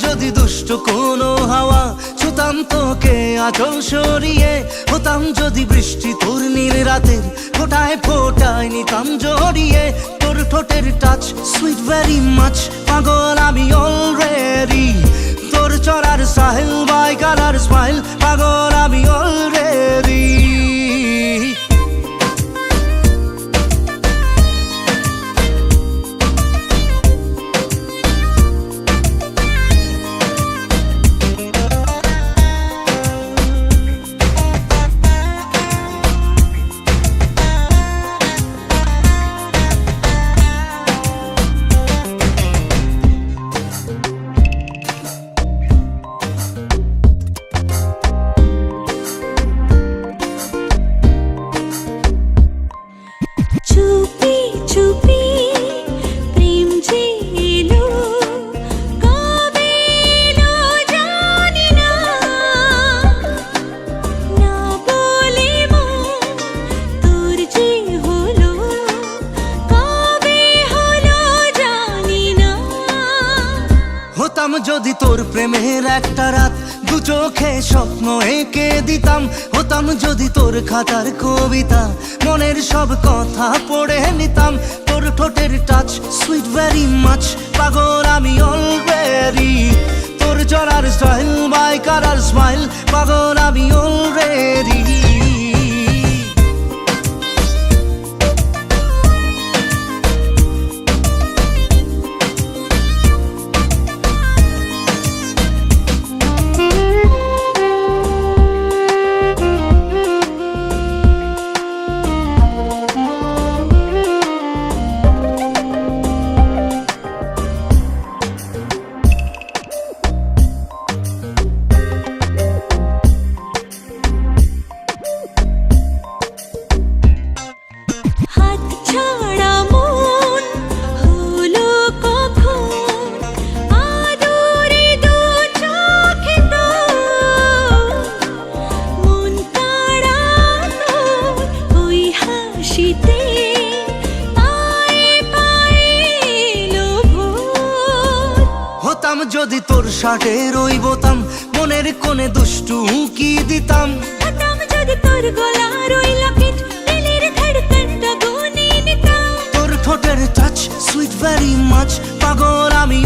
যদি দুষ্ট কোনো হাওয়া, ছুতাম তোকে আঁচল সরিয়ে। হতাম যদি বৃষ্টি তোর নীল রাতের ফোটায় ফোটায় নিতাম জড়িয়ে। তোর ঠোঁটের টাচ সুইট ভেরি মাচ, পাগল আমি অলরেডি। তোর চড়ার সাহেল বাই কালার স্মাইল, পাগল আমি অলরেডি। চুপি চুপি প্রেম যে এলো, কবে এলো জানি না। না বলে মন তোর যে হলো, কবে হলো জানি না। হতাম যদি তোর প্রেমের একটা রাত, দু চোখে স্বপ্ন এঁকে দিতাম। হতাম যদি তোর খাতার কবিতা, মনের সব কথা পড়ে নিতাম। তোর ঠোঁটের টাচ সুইট ভেরি মাচ, পাগল আমি অলরেডি। তোর চড়ার স্টাইল বাই কালার স্মাইল, পাগল আমি অলরেডি। হাত ছাড়া মন হলো কখন, আদরে দু চোখে তোর। মন কাড়া তোর ওই হাসিতে, পায়ে পায়ে এলো ভোর। হতাম যদি তোর শার্টের ওই বোতাম, মনের কোণে দুষ্টু উঁকি দিতাম। হতাম যদি তোর গলার ওই লকেট, দিলের ধড়কনটা গুনে নিতাম। তোর ঠোঁটের টাচ সুইট ভেরি মাচ, পাগল আমি